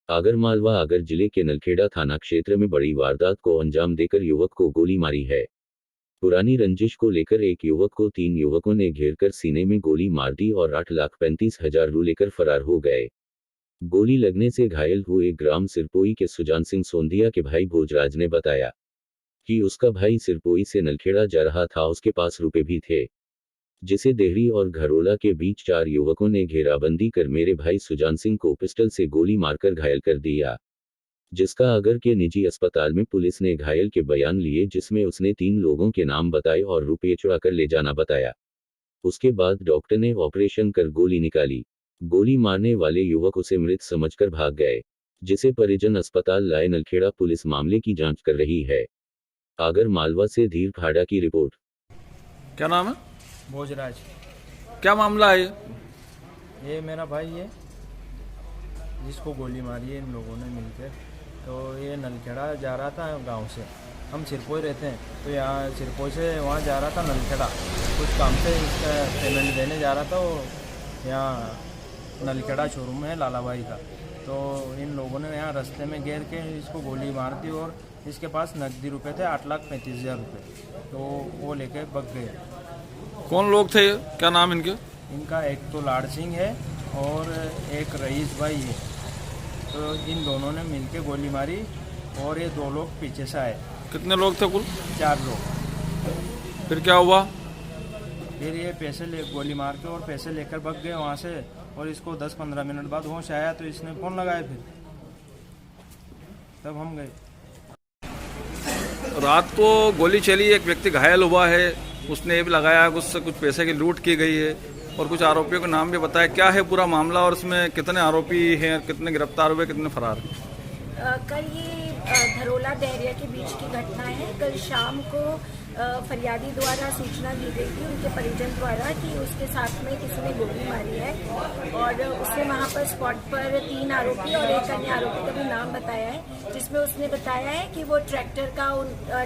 आगरमालवा आगर जिले के नलखेड़ा थाना क्षेत्र में बड़ी वारदात को अंजाम देकर युवक को गोली मारी है। पुरानी रंजिश को लेकर एक युवक को 3 युवकों ने घेरकर सीने में गोली मार दी और 8,35,000 रू लेकर फरार हो गए। गोली लगने से घायल हुए ग्राम सिरपोई के सुजान सिंह सोंधिया के भाई भोजराज ने बताया कि उसका भाई सिरपोई से नलखेड़ा जा रहा था, उसके पास रुपए भी थे, जिसे देहरी और घरोला के बीच 4 युवकों ने घेराबंदी कर मेरे भाई सुजान सिंह को पिस्टल से गोली मारकर घायल कर दिया, जिसका आगर के निजी अस्पताल में पुलिस ने घायल के बयान लिए, जिसमें उसने 3 लोगों के नाम बताए और रुपये चुरा कर ले जाना बताया। उसके बाद डॉक्टर ने ऑपरेशन कर गोली निकाली। गोली मारने वाले युवक उसे मृत समझकर भाग गए, जिसे परिजन अस्पताल लाए। नलखेड़ा पुलिस मामले की जांच कर रही है। आगर मालवा से धीर खाड़ा की रिपोर्ट। क्या नाम है? भोजराज। क्या मामला है ये मेरा भाई है जिसको गोली मारी है इन लोगों ने मिलकर। तो ये नलखेड़ा जा रहा था गांव से, हम सिरपोई रहते हैं, तो यहाँ सिरपोई से वहाँ जा रहा था नलखेड़ा, कुछ काम से इसका पेमेंट देने जा रहा था। वो यहाँ नलखेड़ा शोरूम है लालाबाई का, तो इन लोगों ने यहाँ रास्ते में घेर के इसको गोली मार दी और इसके पास नकदी रुपए थे 8,35,000 रुपये, तो वो लेके भाग गए। कौन लोग थे? क्या नाम इनके? इनका एक तो लाड़ सिंह है और एक रईस भाई है। तो इन दोनों ने मिलके गोली मारी और ये 2 लोग पीछे से आए। कितने लोग थे कुल? 4 लोग। फिर क्या हुआ? फिर ये पैसे ले गोली मार के और पैसे लेकर भाग गए वहाँ से, और इसको 10-15 मिनट बाद होश आया तो इसने फ़ोन लगाया, फिर तब हम गए। रात को गोली चली, एक व्यक्ति घायल हुआ है, उसने ये भी लगाया कि उससे कुछ पैसे की लूट की गई है और कुछ आरोपियों के नाम भी बताया। क्या है पूरा मामला और इसमें कितने आरोपी हैं, कितने गिरफ्तार हुए, कितने फरार हैं? कल ये धरोला डहरिया के बीच की घटना है। कल शाम को फरियादी द्वारा सूचना दी गई थी उनके परिजन द्वारा कि उसके साथ में किसी ने गोली मारी है, और उसने वहाँ पर स्पॉट पर 3 आरोपी और एक अन्य आरोपी का भी नाम बताया है, जिसमें उसने बताया है कि वो ट्रैक्टर का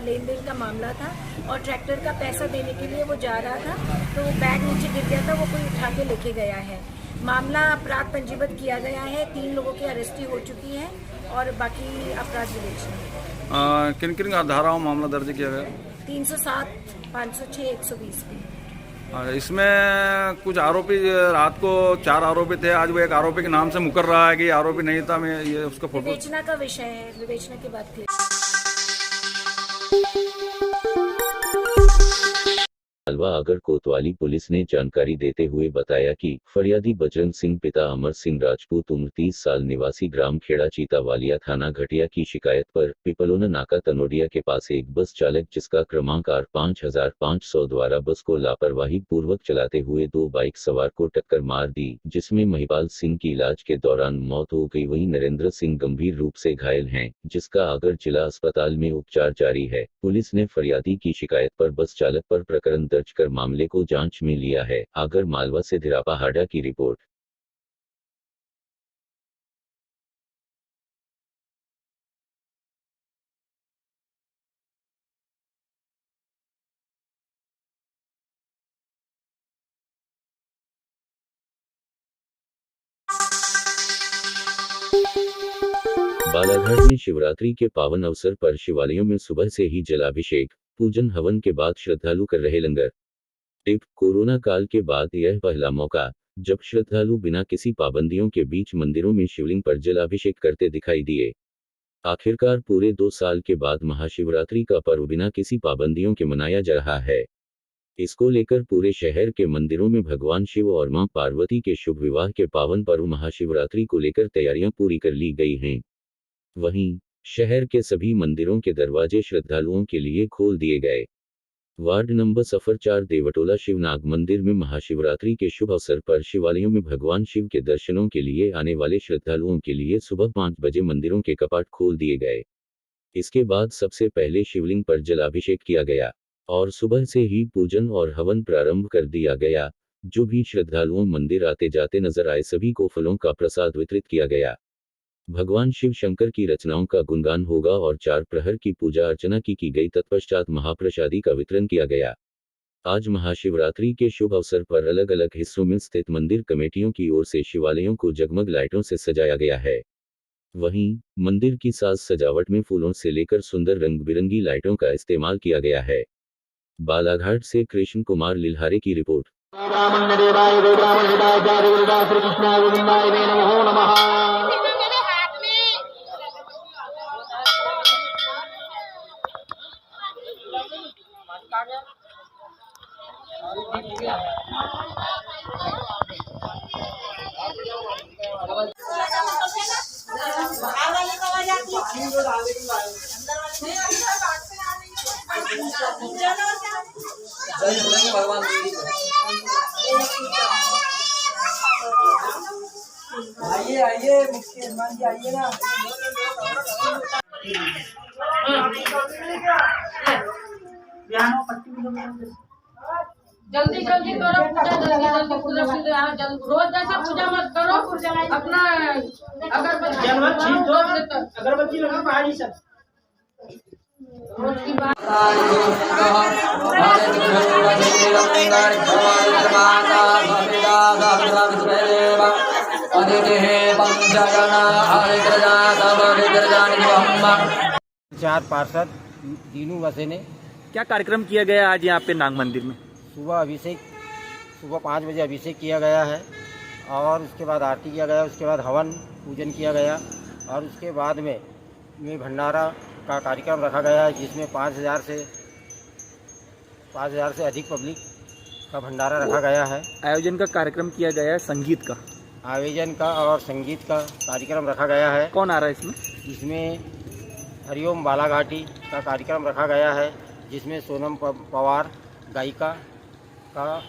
लेन देन का मामला था और ट्रैक्टर का पैसा देने के लिए वो जा रहा था, तो बैग नीचे गिर गया था, वो कोई उठा के लेके गया है। मामला अपराध पंजीबद्ध किया गया है, 3 लोगों की अरेस्टी हो चुकी है और बाकी अपराध विवेचना। किन किन धाराओं मामला दर्ज किया गया? 307, 506, 120 पे। इसमें कुछ आरोपी, रात को 4 आरोपी थे, आज वो एक आरोपी के नाम से मुकर रहा है कि आरोपी नहीं था। मैं ये उसका फोटो विवेचना का विषय है, विवेचना के बाद क्लियर। मालवा आगर कोतवाली पुलिस ने जानकारी देते हुए बताया कि फरियादी बजरंग सिंह पिता अमर सिंह राजपूत उम्र 30 साल निवासी ग्राम खेड़ा चीतावालिया थाना घटिया की शिकायत पर पिपलोना नाका तनोडिया के पास एक बस चालक जिसका क्रमांक R5500 द्वारा बस को लापरवाही पूर्वक चलाते हुए 2 बाइक सवार को टक्कर मार दी, जिसमें महिपाल सिंह की इलाज के दौरान मौत हो गई। वहीं नरेंद्र सिंह गंभीर रूप से घायल हैं, जिसका आगर जिला अस्पताल में उपचार जारी है। पुलिस ने फरियादी की शिकायत पर बस चालक पर प्रकरण दर्ज कर मामले को जांच में लिया है। आगर मालवा से धीरापाहाड़ा की रिपोर्ट। बालाघाट में शिवरात्रि के पावन अवसर पर शिवालयों में सुबह से ही जलाभिषेक, पूजन हवन के बाद श्रद्धालु कर रहे लंगर। टिप: कोरोना काल के बाद यह पहला मौका जब श्रद्धालु बिना किसी पाबंदियों के बीच मंदिरों में शिवलिंग पर जलाभिषेक करते दिखाई दिए। आखिरकार पूरे 2 साल के बाद महाशिवरात्रि का पर्व बिना किसी पाबंदियों के मनाया जा रहा है। इसको लेकर पूरे शहर के मंदिरों में भगवान शिव और मां पार्वती के शुभ विवाह के पावन पर्व महाशिवरात्रि को लेकर तैयारियां पूरी कर ली गई हैं। वहीं शहर के सभी मंदिरों के दरवाजे श्रद्धालुओं के लिए खोल दिए गए। वार्ड नंबर सफर 4 देवटोला शिवनाग मंदिर में महाशिवरात्रि के शुभ अवसर पर शिवालयों में भगवान शिव के दर्शनों के लिए आने वाले श्रद्धालुओं के लिए सुबह 5 बजे मंदिरों के कपाट खोल दिए गए। इसके बाद सबसे पहले शिवलिंग पर जलाभिषेक किया गया और सुबह से ही पूजन और हवन प्रारंभ कर दिया गया। जो भी श्रद्धालुओं मंदिर आते जाते नजर आए सभी को फलों का प्रसाद वितरित किया गया। भगवान शिव शंकर की रचनाओं का गुणगान होगा और 4 प्रहर की पूजा अर्चना की गई। तत्पश्चात महाप्रसादी का वितरण किया गया। आज महाशिवरात्रि के शुभ अवसर पर अलग अलग हिस्सों में स्थित मंदिर कमेटियों की ओर से शिवालयों को जगमग लाइटों से सजाया गया है। वहीं मंदिर की साज सजावट में फूलों से लेकर सुंदर रंग बिरंगी लाइटों का इस्तेमाल किया गया है। बालाघाट से कृष्ण कुमार लिल्हारे की रिपोर्ट। देवाय गोब्राह्मण हिताय च देवदास श्री कृष्णाय गोविंदाय वे नमो नमः। आइए आइए मुख्य मेहमान जी आइए ना। जल्दी जल्दी करो पूजा, जल्दी जल्दी पूजा पूजा रोज जैसे पूजा मत करो अपना अगरबत्ती लगा भाई सब। रोज की बात चार पार्षद दीनू वसे ने क्या कार्यक्रम किया गया आज यहाँ पे नाग मंदिर में? सुबह 5 बजे अभिषेक किया गया है और उसके बाद आरती किया गया, उसके बाद हवन पूजन किया गया और उसके बाद में भंडारा का कार्यक्रम रखा गया है जिसमें 5,000 से अधिक पब्लिक का भंडारा रखा गया है। आयोजन का कार्यक्रम किया गया है, संगीत का आयोजन का और संगीत का कार्यक्रम रखा गया है। कौन आ रहा है इसमें? इसमें हरिओम बालाघाटी का कार्यक्रम रखा गया है जिसमें सोनम पवार गायिका का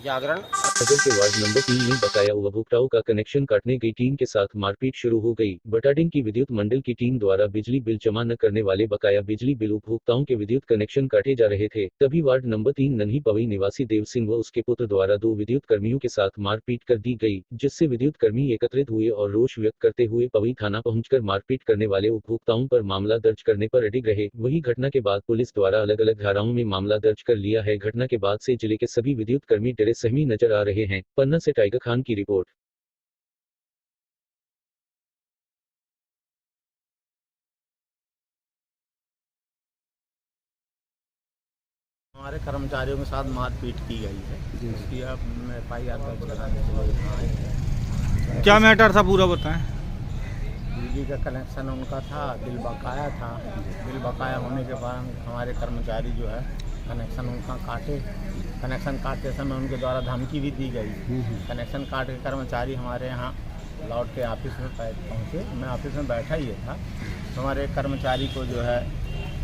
जागरण। नगर के वार्ड नंबर 3 में बकाया उपभोक्ताओं का कनेक्शन काटने गई टीम के साथ मारपीट शुरू हो गई। बटाडिंग की विद्युत मंडल की टीम द्वारा बिजली बिल जमा न करने वाले बकाया बिजली बिल उपभोक्ताओं के विद्युत कनेक्शन काटे जा रहे थे, तभी वार्ड नंबर 3 नन्ही पवई निवासी देव सिंह व उसके पुत्र द्वारा 2 विद्युत कर्मियों के साथ मारपीट कर दी गई, जिससे विद्युत कर्मी एकत्रित हुए और रोष व्यक्त करते हुए पवई थाना पहुंचकर मारपीट करने वाले उपभोक्ताओं पर मामला दर्ज करने पर अडिग रहे। वही घटना के बाद पुलिस द्वारा अलग अलग धाराओं में मामला दर्ज कर लिया है। घटना के बाद से जिले के सभी विद्युत कर्मी डरे सहमी नजर आ रहे हैं। पन्ना से टाइगर खान की रिपोर्ट। हमारे कर्मचारियों के साथ मारपीट की गई है जिसकी अब FIR दर्ज कराने के लिए यहाँ आए हैं। क्या मैटर था पूरा बताएं। बिजली का कनेक्शन उनका था, बिल बकाया था। बिल बकाया होने के बाद हमारे कर्मचारी जो है कनेक्शन उनका काटे। कनेक्शन काटते समय उनके द्वारा धमकी भी दी गई। कनेक्शन काट के कर्मचारी हमारे यहाँ लौट के ऑफिस में पहुँचे। मैं ऑफिस में बैठा ही था तो हमारे कर्मचारी को जो है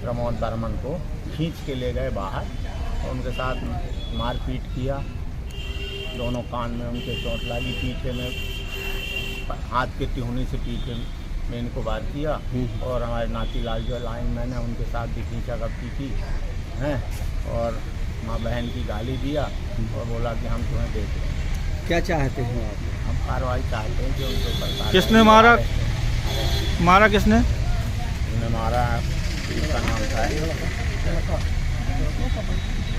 प्रमोद बर्मन को खींच के ले गए बाहर और उनके साथ मारपीट किया। दोनों कान में उनके चोट लगी, पीठे में हाथ के तिहुनी से पीठे में इनको वार किया और हमारे नातीलाल जो लाइन मैन है उनके साथ भी खींचा गप्पी की हैं और माँ बहन की गाली दिया और बोला कि हम तुम्हें देख रहे हैं। क्या चाहते हैं आप? हम कार्रवाई चाहते हैं कि उनके ऊपर। किसने मारा? मारा किसने? उन्हें मारा, उसका नाम था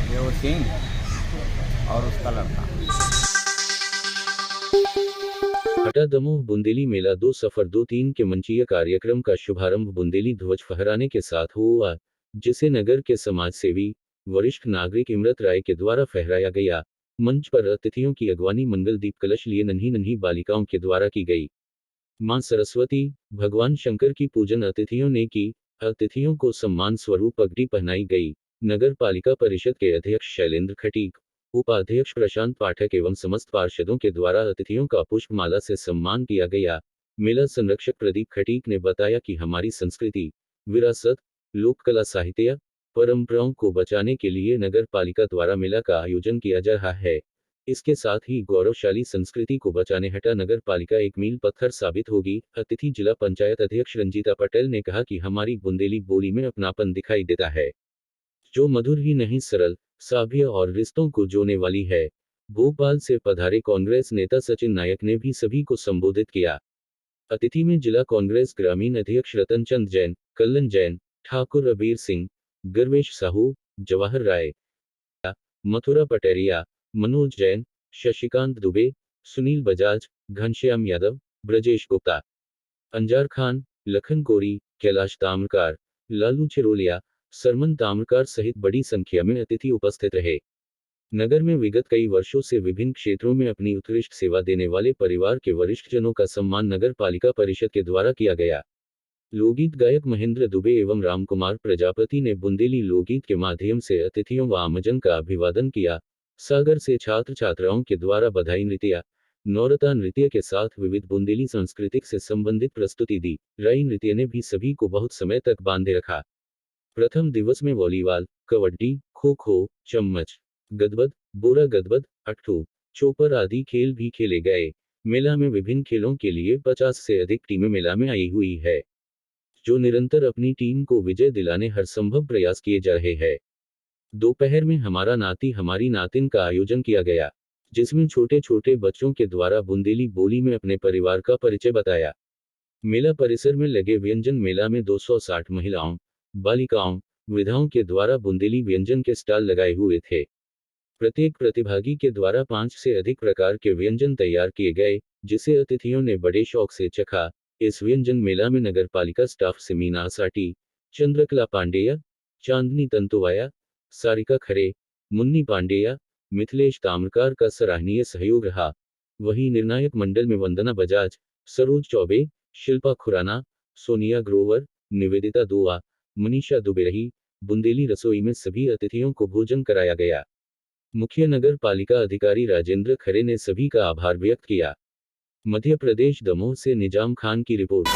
देव सिंह और उसका लड़का। हटा दमोह बुंदेली मेला 2 सफर 2-3 के मंचीय कार्यक्रम का शुभारंभ बुंदेली ध्वज फहराने के साथ हुआ, जिसे नगर के समाज सेवी वरिष्ठ नागरिक इमरत राय के द्वारा फहराया गया। मंच पर अतिथियों की अगवानी मंगल दीप कलश लिए नन्ही नन्ही बालिकाओं के द्वारा की गई। मां सरस्वती, भगवान शंकर की पूजन अतिथियों ने की। अतिथियों को सम्मान स्वरूप पगड़ी पहनाई गई। नगर पालिका परिषद के अध्यक्ष शैलेंद्र खटीक, उपाध्यक्ष प्रशांत पाठक एवं समस्त पार्षदों के द्वारा अतिथियों का पुष्पमाला से सम्मान किया गया। मेला संरक्षक प्रदीप खटीक ने बताया कि हमारी संस्कृति, विरासत, लोक कला, साहित्य, परंपराओं को बचाने के लिए नगर पालिका द्वारा मेला का आयोजन किया जा रहा है। इसके साथ ही गौरवशाली संस्कृति को बचाने हटा नगर पालिका एक मील पत्थर साबित होगी। अतिथि जिला पंचायत अध्यक्ष रंजीता पटेल ने कहा कि हमारी बुंदेली बोली में अपनापन दिखाई देता है, जो मधुर ही नहीं सरल, सभ्य और रिश्तों को जोड़ने वाली है। भोपाल से पधारे कांग्रेस नेता सचिन नायक ने भी सभी को संबोधित किया। अतिथि में जिला कांग्रेस ग्रामीण अध्यक्ष रतन चंद जैन, कल्लन जैन, ठाकुर अबीर सिंह, गर्वेश साहू, जवाहर राय, मथुरा पटेरिया, मनोज जैन, शशिकांत दुबे, सुनील बजाज, घनश्याम यादव, ब्रजेश गुप्ता, अंजार खान, लखन कोरी, कैलाश ताम्रकार, लालू चिरोलिया, सरमन ताम्रकार सहित बड़ी संख्या में अतिथि उपस्थित रहे। नगर में विगत कई वर्षों से विभिन्न क्षेत्रों में अपनी उत्कृष्ट सेवा देने वाले परिवार के वरिष्ठ जनों का सम्मान नगर पालिका परिषद के द्वारा किया गया। लोकगीत गायक महेंद्र दुबे एवं रामकुमार प्रजापति ने बुंदेली लोकगीत के माध्यम से अतिथियों व आमजन का अभिवादन किया। सागर से छात्र छात्राओं के द्वारा बधाई नृत्य, नौरता नृत्य के साथ विविध बुंदेली सांस्कृतिक से संबंधित प्रस्तुति दी। राई नृत्य ने भी सभी को बहुत समय तक बांधे रखा। प्रथम दिवस में वॉलीबॉल, कबड्डी, खो खो, चम्मच गदबद, बोरा गदबद, अट्ठू, चोपर आदि खेल भी खेले गए। मेला में विभिन्न खेलों के लिए 50 से अधिक टीमें मेला में आई हुई है, जो निरंतर अपनी टीम को विजय दिलाने हर संभव प्रयास किए जा रहे हैं। दोपहर में हमारा नाती हमारी नातिन का आयोजन किया गया, जिसमें छोटे छोटे बच्चों के द्वारा बुंदेली बोली में अपने परिवार का परिचय बताया। मेला परिसर में लगे व्यंजन मेला में 260 महिलाओं, बालिकाओं, वृद्धाओं के द्वारा बुंदेली व्यंजन के स्टॉल लगाए हुए थे। प्रत्येक प्रतिभागी के द्वारा 5 से अधिक प्रकार के व्यंजन तैयार किए गए, जिसे अतिथियों ने बड़े शौक से चखा। इस व्यंजन मेला में नगर पालिका स्टाफ से मीना साटी, चंद्रकला पांडेय, चांदनी तंतुवाया, सारिका खरे, मुन्नी पांडेय, मिथिलेश ताम्रकार का सराहनीय सहयोग रहा। वहीं निर्णायक मंडल में वंदना बजाज, सरोज चौबे, शिल्पा खुराना, सोनिया ग्रोवर, निवेदिता दुआ, मनीषा दुबे रही। बुंदेली रसोई में सभी अतिथियों को भोजन कराया गया। मुख्य नगर पालिका अधिकारी राजेंद्र खरे ने सभी का आभार व्यक्त किया। मध्य प्रदेश दमोह से निजाम खान की रिपोर्ट।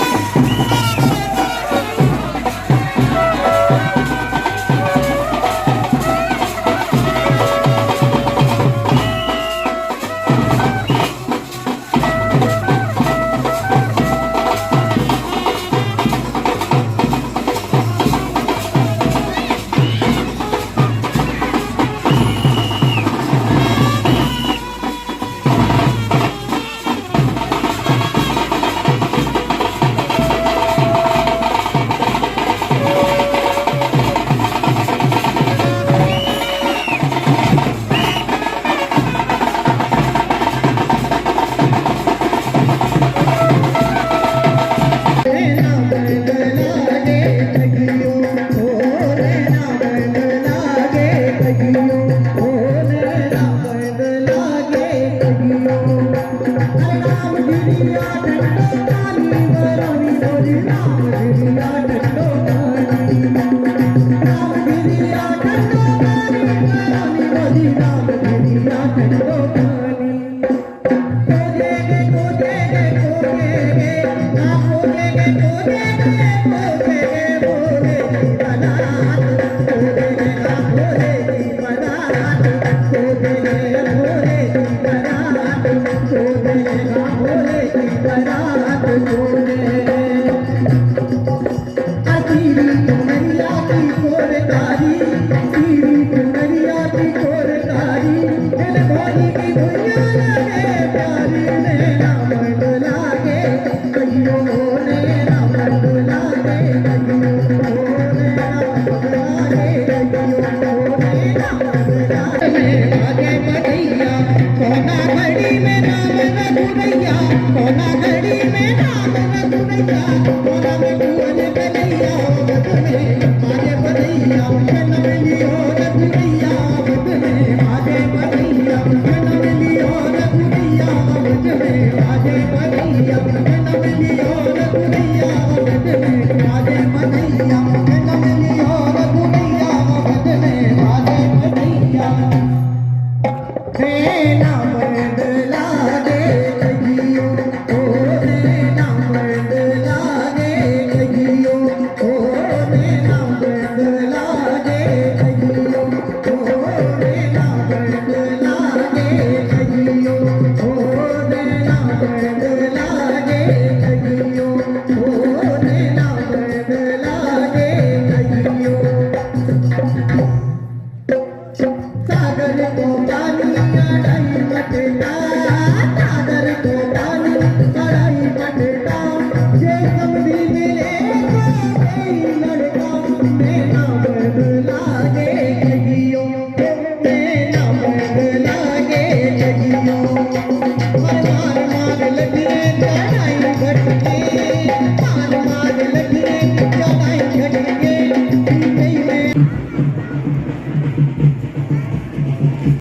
आगे बढ़िया